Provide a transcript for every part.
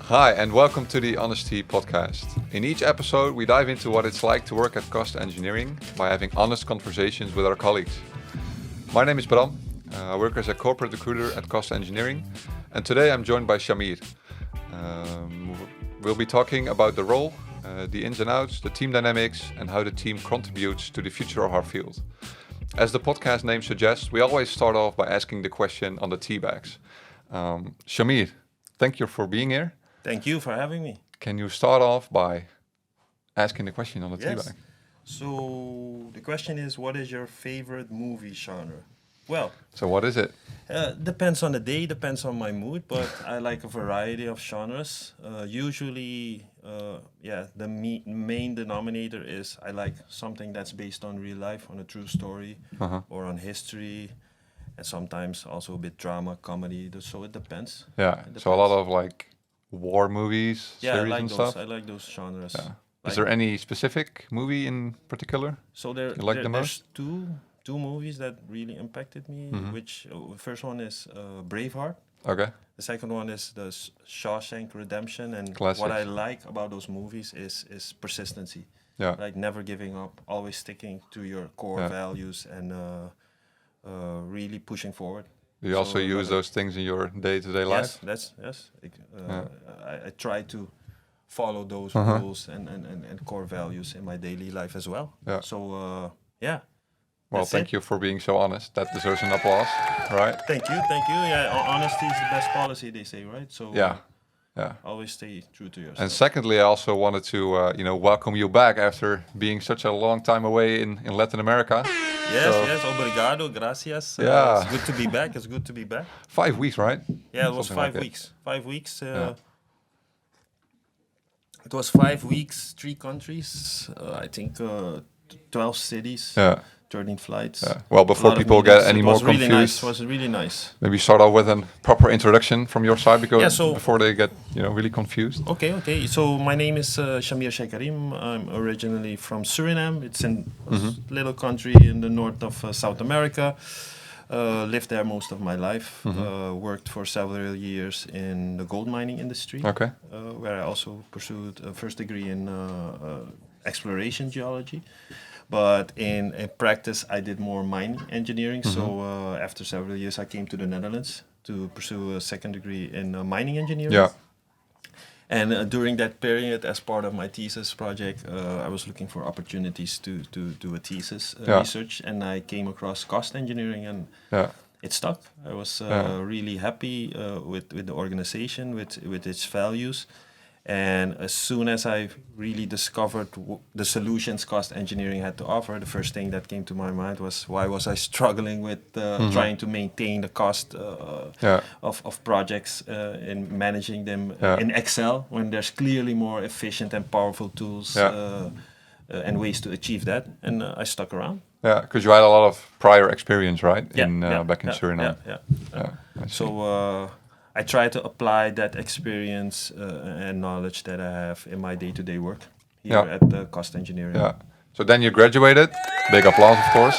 Hi, and welcome to the HonesTea podcast. In each episode, we dive into what it's like to work at Cost Engineering by having honest conversations with our colleagues. My name is Bram. I work as a corporate recruiter at Cost Engineering, and today I'm joined by Shamir. We'll be talking about the role, the ins and outs, the team dynamics, and how the team contributes to the future of our field. As the podcast name suggests, we always start off by asking the question on the tea bags. Shamir, thank you for being here. Thank you for having me. Can you start off by asking the question on the tea Yes. bag? So the question is, what is your favorite movie genre? Well, So what is it? depends on the day, depends on my mood, but I like a variety of genres. Usually, the main denominator is I like something that's based on real life, on a true story, Uh-huh. or on history, and sometimes also a bit drama, comedy. So it depends. Yeah. It So a lot depends. of like war movies, Yeah, I series like and those. stuff. I like those genres. Yeah. Is Like- there any specific movie in particular? So you like the there's two movies that really impacted me. Mhm. Which the first one is Braveheart. Okay. The second one is the Shawshank Redemption. And Classics. what I like about those movies is persistency, Yeah. like never giving up, always sticking to your core Yeah. values, and really pushing forward. Do you also So, use those things in your day-to-day life? Yes. Yeah. I try to follow those Uh-huh. rules and core values in my daily life as well. Yeah. So yeah. Well, That's thank it. you for being so honest. That deserves an applause, right? Thank you. Yeah, honesty is the best policy, they say, right? So Yeah. Yeah. always stay true to yourself. And secondly, I also wanted to, welcome you back after being such a long time away in Latin America. Yes, obrigado, gracias. Yeah. It's good to be back. It's good to be back. 5 weeks, right? Yeah, it was Something like 5 that. weeks. 5 weeks. Yeah. It was 5 weeks, 3 countries. I think 12 cities, Yeah. 13 flights. Yeah. Well, A before lot of people get meetings. any It more was really confused, nice. It was really nice. maybe start off with a proper introduction from your side, because Yeah, so- before they get really confused. Okay. So my name is Shamir Sheikkariem. I'm originally from Suriname. It's in a little country in the north of South America. Lived there most of my life. Worked for several years in the gold mining industry, Okay. where I also pursued a first degree in exploration geology. But in practice, I did more mining engineering. So after several years, I came to the Netherlands to pursue a second degree in mining engineering. Yeah. And during that period, as part of my thesis project, I was looking for opportunities to do a thesis Yeah. research, and I came across cost engineering, and Yeah. it stuck. I was Yeah. really happy with the organization, with its values. And as soon as I really discovered the solutions cost engineering had to offer, the first thing that came to my mind was, why was I struggling with trying to maintain the cost Yeah. of projects and managing them Yeah. in Excel, when there's clearly more efficient and powerful tools Yeah. and ways to achieve that. And I stuck around. Yeah. Because you had a lot of prior experience, right? Back in yeah, Suriname. Yeah. Yeah. I see. So I try to apply that experience and knowledge that I have in my day-to-day work here Yeah. at Cost Engineering. Yeah. So then you graduated. Big applause, of course.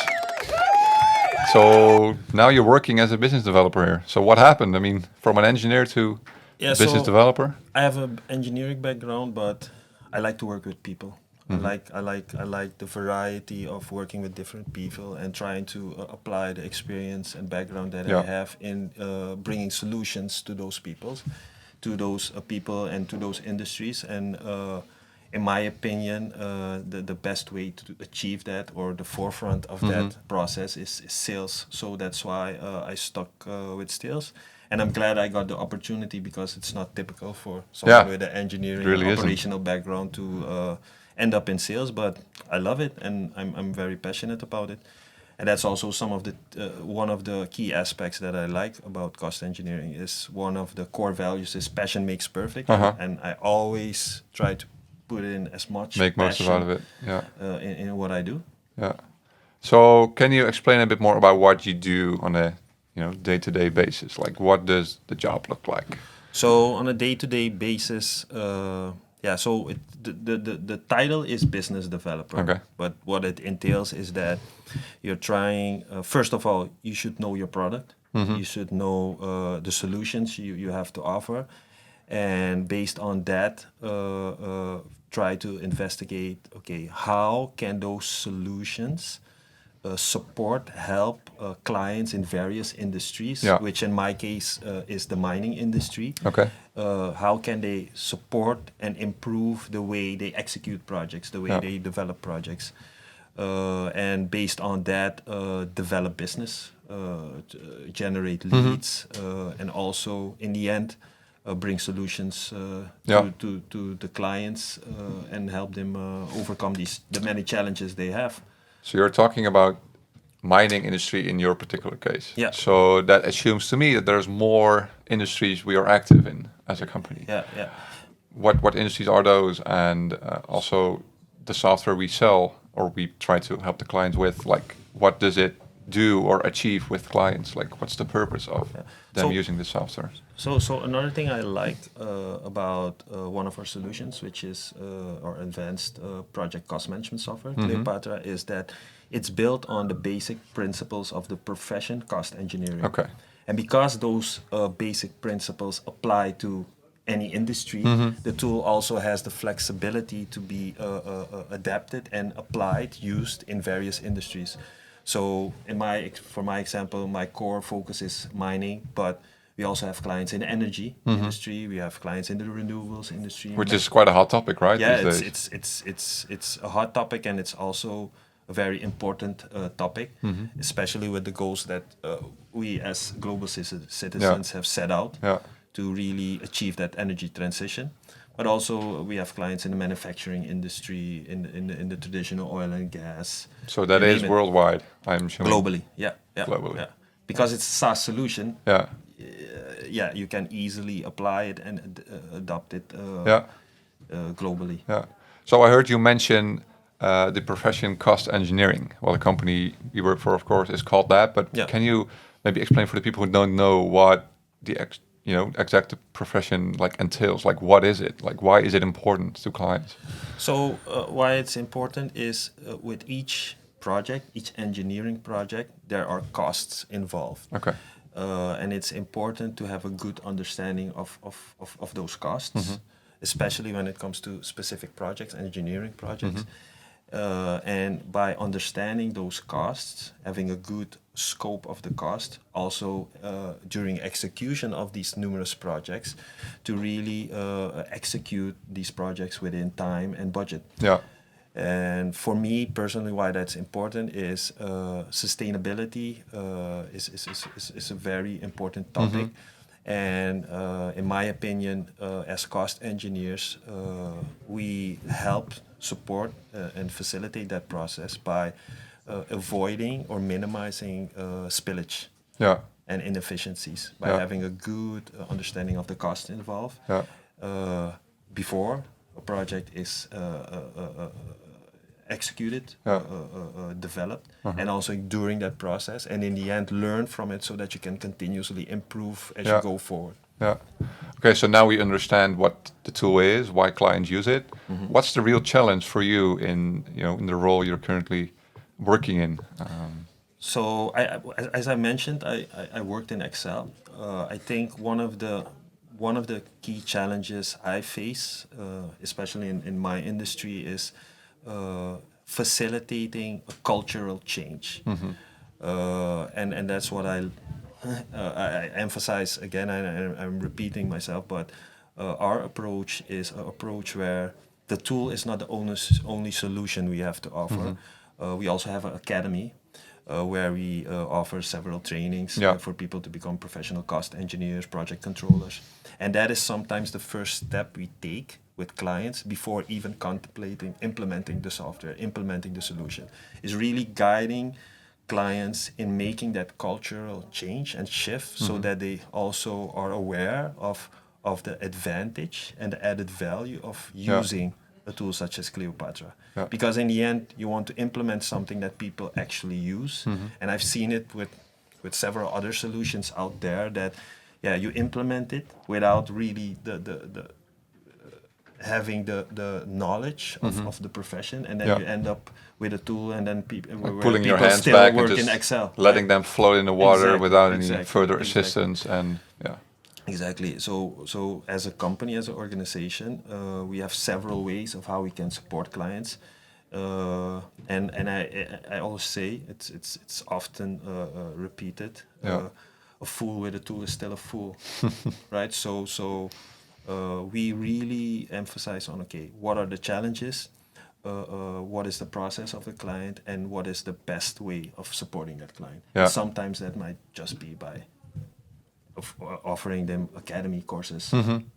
So now you're working as a business developer here. So what happened? I mean, from an engineer to Yeah, business so developer? I have an engineering background, but I like to work with people. I like the variety of working with different people and trying to apply the experience and background that Yeah. I have in bringing solutions to those people and to those industries. And in my opinion, the best way to achieve that, or the forefront of that process, is sales. So that's why I stuck with sales. And I'm glad I got the opportunity, because it's not typical for someone Yeah. with an engineering Really isn't. operational background to end up in sales. But I love it, and I'm very passionate about it. And that's also one of the key aspects that I like about cost engineering. Is one of the core values is passion makes perfect, and I always try to put in as much Make most passion out of it. Yeah. in what I do. Yeah. So can you explain a bit more about what you do on a day-to-day basis? Like, what does the job look like? So on a day-to-day basis, so the title is business developer. Okay. But what it entails is that you're trying, first of all, you should know your product. You should know the solutions you have to offer. and based on that, try to investigate, okay, how can those solutions support, help clients in various industries, Yeah. which in my case is the mining industry. Okay. How can they support and improve the way they execute projects, the way Yeah. they develop projects, and based on that, develop business, generate leads, and also in the end, bring solutions Yeah. to the clients and help them overcome the many challenges they have. So you're talking about mining industry in your particular case. Yeah. So that assumes to me that there's more industries we are active in as a company. Yeah, yeah. What industries are those, and also the software we sell or we try to help the clients with, like what does it do or achieve with clients? Like what's the purpose of them using the software? So another thing I liked about one of our solutions, which is our advanced project cost management software, Cleopatra, is that it's built on the basic principles of the profession cost engineering. Okay. And because those basic principles apply to any industry, the tool also has the flexibility to be adapted and applied, used in various industries. So for my example, my core focus is mining, but we also have clients in the energy industry. We have clients in the renewables industry, Which is quite a hot topic, right? yeah, These days. it's a hot topic, and it's also a very important topic, especially with the goals that we as global citizens have set out Yeah. to really achieve that energy transition. But also we have clients in the manufacturing industry, in the traditional oil and gas. So that you is name it. worldwide, I'm sure. Globally, yeah, Globally. yeah. Because it's a SaaS solution, Yeah. yeah, you can easily apply it and adopt it Yeah. globally. Yeah. So I heard you mention the profession cost engineering. Well, the company we work for, of course, is called that. But Yeah. can you maybe explain for the people who don't know what the exact profession like entails? Like, what is it? Like, why is it important to clients? So why it's important is with each project, each engineering project, there are costs involved. Okay. And it's important to have a good understanding of those costs, especially when it comes to specific projects, engineering projects. And by understanding those costs, having a good scope of the cost, also during execution of these numerous projects, to really execute these projects within time and budget. Yeah. And for me personally, why that's important is sustainability is a very important topic. And in my opinion, as cost engineers, we help support and facilitate that process by avoiding or minimizing spillage Yeah. and inefficiencies by Yeah. having a good understanding of the cost involved before a project is executed, developed, and also during that process, and in the end learn from it so that you can continuously improve as you go forward. Yeah. Okay, so now we understand what the tool is, why clients use it. What's the real challenge for you in in the role you're currently working in? So, as I mentioned, I worked in Excel. I think one of the key challenges I face, especially in my industry, is facilitating a cultural change, and that's what I emphasize again. I'm repeating myself, but our approach is an approach where the tool is not the only solution we have to offer. We also have an academy where we offer several trainings for people to become professional cost engineers, project controllers. And that is sometimes the first step we take with clients before even contemplating implementing the software, implementing the solution, is really guiding clients in making that cultural change and shift so that they also are aware of the advantage and the added value of using a tool such as Cleopatra. Because in the end, you want to implement something that people actually use. And I've seen it with several other solutions out there that, you implement it without really having the knowledge of the profession, and then you end up with a tool, and then Pulling your people hands still back work and just in Excel, letting them float in the water without any further exactly. assistance, and Exactly. So as a company, as an organization, we have several ways of how we can support clients, and I always say it's often repeated. Yeah. A fool with a tool is still a fool, right? So we really emphasize on, okay, what are the challenges, what is the process of the client, and what is the best way of supporting that client. Yeah. Sometimes that might just be by offering them academy courses,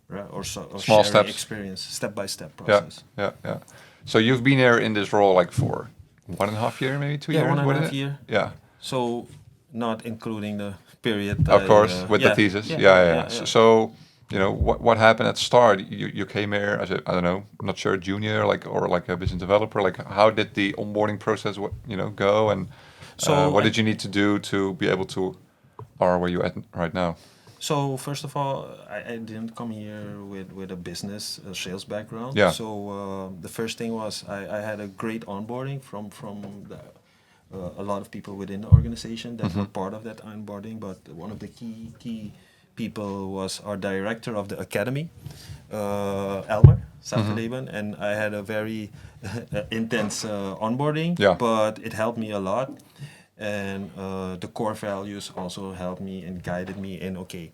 right? Or Small sharing steps. experience, step-by-step Yeah, process. yeah. So you've been here in this role like for 1.5 year, maybe 2 years. Yeah, one and What a is half it? year. Yeah, So not including the period. of course, with the Yeah, thesis. yeah, Yeah, yeah, yeah, yeah, yeah. So, yeah. so you know what happened at the start? You came here as a, I don't know, I'm not sure, junior, like, or like a business developer. Like, how did the onboarding process go, and So what I, did you need to do to be able to, or where you at right now? So first of all, I didn't come here with a business sales background. Yeah. So the first thing was I had a great onboarding from a lot of people within the organization that were part of that onboarding. But one of the key people was our director of the academy, Elmer Safeleben, and I had a very intense onboarding. Yeah. But it helped me a lot, and the core values also helped me and guided me in, okay,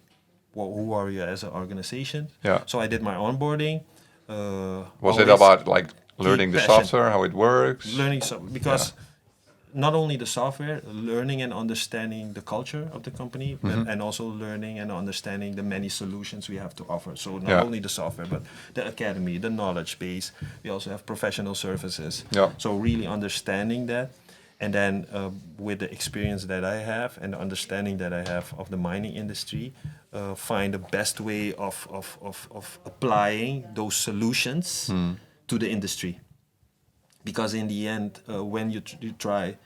well, who are you as an organization? Yeah. So I did my onboarding. Was it Always about like learning keep the passion. software, how it works? Learning because not only the software, learning and understanding the culture of the company, and also learning and understanding the many solutions we have to offer. So not Yeah. only the software, but the academy, the knowledge base. We also have professional services. Yeah. So really understanding that, and then with the experience that I have and the understanding that I have of the mining industry, find the best way of applying those solutions to the industry. Because in the end, when you try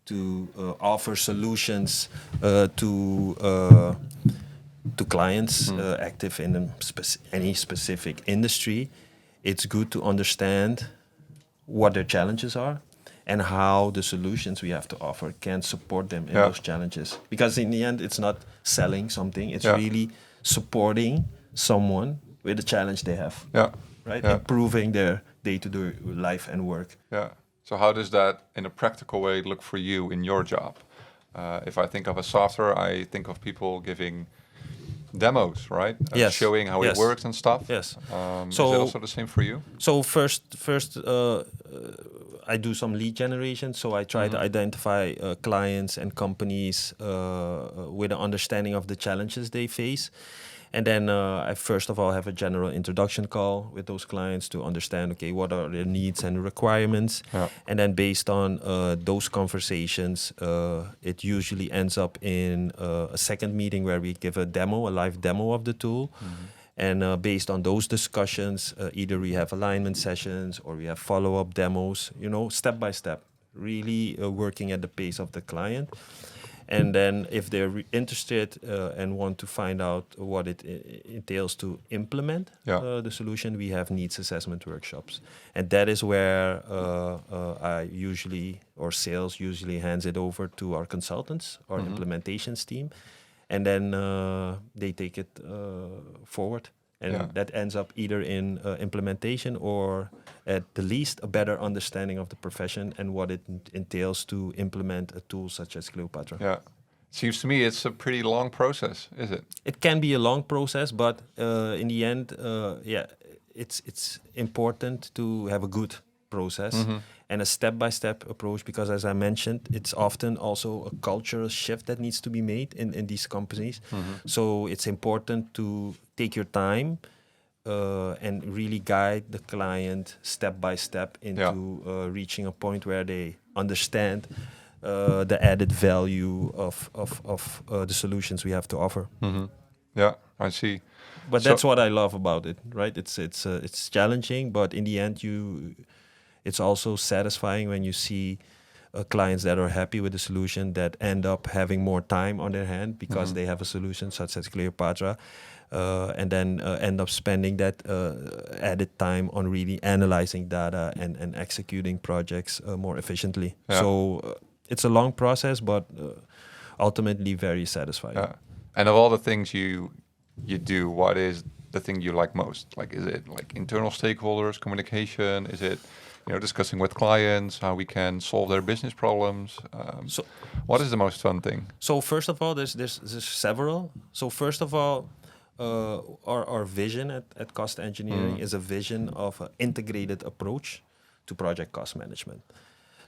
to offer solutions to clients active in any specific industry, it's good to understand what their challenges are and how the solutions we have to offer can support them in Yeah. those challenges. Because in the end, it's not selling something; it's Yeah. really supporting someone with the challenge they have, Yeah. right? Yeah. Improving their day-to-day life and work. Yeah. So how does that, in a practical way, look for you in your job? If I think of a software, I think of people giving demos, right? Yes. Showing how it Yes. works and stuff. Yes. Is So- it also the same for you? So first, I do some lead generation. So I try to identify clients and companies with an understanding of the challenges they face, and then I first of all have a general introduction call with those clients to understand, okay, what are their needs and requirements, Yeah. and then based on those conversations, it usually ends up in a second meeting where we give a live demo of the tool. And based on those discussions, either we have alignment sessions or we have follow-up demos, step by step, really working at the pace of the client. And then if they're interested and want to find out what it entails to implement the solution, we have needs assessment workshops. And that is where I usually, or sales usually hands it over to our consultants, our implementations team. And then they take it forward. And that ends up either in implementation or at the least a better understanding of the profession and what it entails to implement a tool such as Cleopatra. Yeah. Seems to me it's a pretty long process, is it? It can be a long process, but in the end, it's important to have a good process and a step-by-step approach, because as I mentioned, it's often also a cultural shift that needs to be made in these companies. So it's important to take your time and really guide the client step by step into reaching a point where they understand the added value of the solutions we have to offer. Yeah, I see. But So- that's what I love about it, right? It's challenging, but in the end, it's also satisfying when you see clients that are happy with the solution, that end up having more time on their hand because they have a solution such as Cleopatra, and then end up spending that added time on really analyzing data and executing projects more efficiently. Yeah. So it's a long process, but ultimately very satisfying. And of all the things you you do, what is the thing you like most? Like, is it like internal stakeholders, communication? Is it, discussing with clients how we can solve their business problems? So, What is the most fun thing? so first of all, there's several. So first of all, our vision at Cost Engineering is a vision of an integrated approach to project cost management.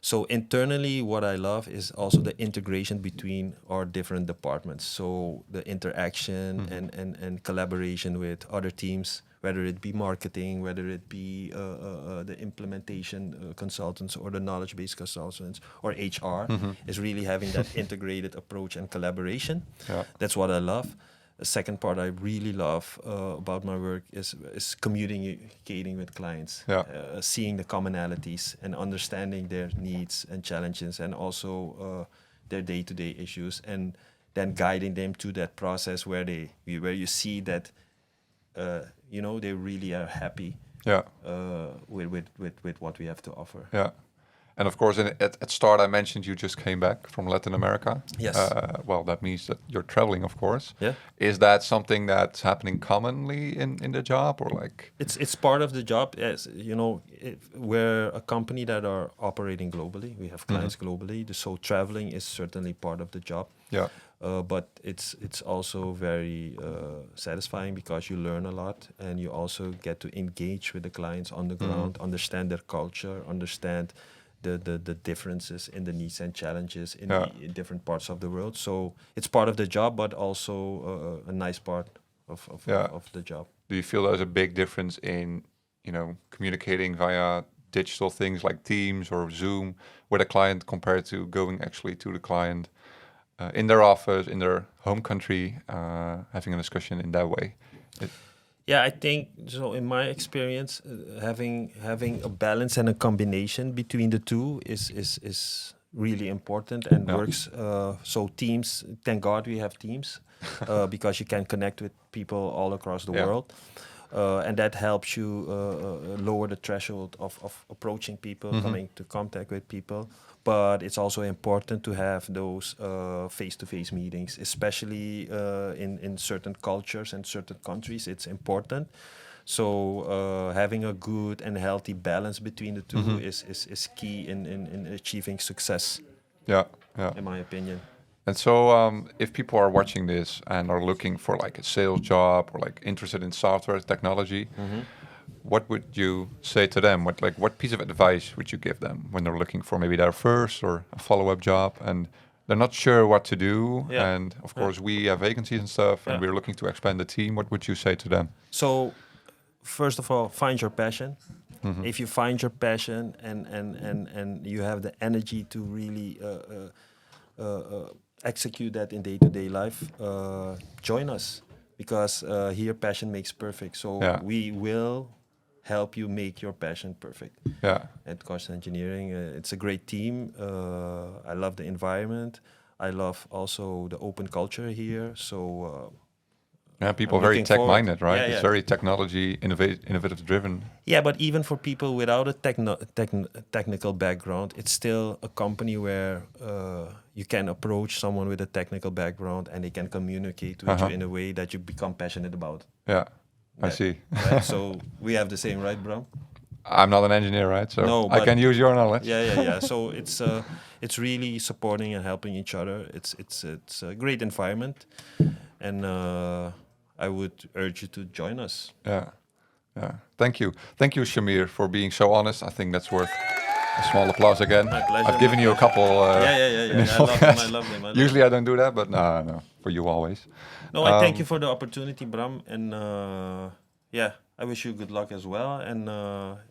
So internally, what I love is also the integration between our different departments. So the interaction and collaboration with other teams, whether it be marketing, whether it be the implementation consultants or the knowledge-based consultants or HR, is really having that integrated approach and collaboration. Yeah. That's what I love. The second part I really love about my work is communicating with clients, seeing the commonalities and understanding their needs and challenges, and also their day-to-day issues, and then guiding them to that process where you see that they really are happy with what we have to offer. Yeah. And of course, at start, I mentioned you just came back from Latin America. Yes. Well, that means that you're traveling, of course. Yeah. Is that something that's happening commonly in the job, or like? It's part of the job. Yes, we're a company that are operating globally. We have clients globally, so traveling is certainly part of the job. Yeah. But it's also very satisfying because you learn a lot, and you also get to engage with the clients on the ground, understand their culture, understand the differences in the needs and challenges in different parts of the world. So it's part of the job, but also a nice part of the job. Do you feel there's a big difference in, communicating via digital things like Teams or Zoom with a client compared to going actually to the client in their office, in their home country, having a discussion in that way? Yeah, I think so. In my experience, having a balance and a combination between the two is really important and works. So Teams, thank God we have Teams, because you can connect with people all across the world, and that helps you lower the threshold of approaching people, coming to contact with people. But it's also important to have those face-to-face meetings, especially in certain cultures and certain countries. It's important. So having a good and healthy balance between the two is key in achieving success. Yeah. In my opinion. And so, if people are watching this and are looking for like a sales job or like interested in software technology, what would you say to them? What piece of advice would you give them when they're looking for maybe their first or a follow-up job and they're not sure what to do? Yeah. And of course, we have vacancies and stuff, and we're looking to expand the team. What would you say to them? So, first of all, find your passion. If you find your passion and you have the energy to really execute that in day-to-day life, join us, because here passion makes perfect. So we will help you make your passion perfect. Yeah. At Cost Engineering, it's a great team. I love the environment. I love also the open culture here. So people are very tech-minded, right? It's very technology, innovative-driven. Yeah, but even for people without a technical background, it's still a company where you can approach someone with a technical background and they can communicate with you in a way that you become passionate about. Yeah, I see. Right? So we have the same, right, Bram? I'm not an engineer, right? So no, I can use your knowledge. Yeah. So it's really supporting and helping each other. It's a great environment, and I would urge you to join us. Yeah. Thank you, Shamir, for being so honest. I think that's worth a small applause again. My pleasure. I've given you a couple. I love them. Usually I don't do that, but no, for you always. No, I thank you for the opportunity, Bram, and I wish you good luck as well. And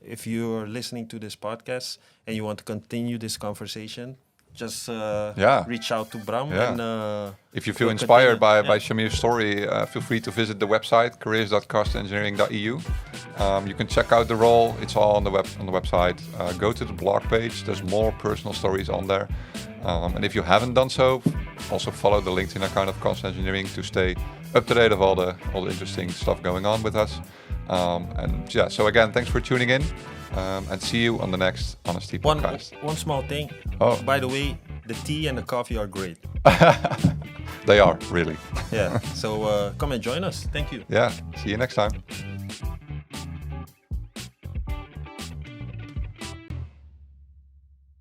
if you're listening to this podcast and you want to continue this conversation, just reach out to Bram. Yeah. And if you feel inspired by Shamir's story, feel free to visit the website careers.costengineering.eu. You can check out the role; it's all on the website. Go to the blog page; there's more personal stories on there. And if you haven't done so, also follow the LinkedIn account of Cost Engineering to stay up to date of all the interesting stuff going on with us. So again, thanks for tuning in, and see you on the next HonesTea podcast. One small thing. Oh, by the way, the tea and the coffee are great. They are, really. Yeah. So come and join us. Thank you. Yeah. See you next time.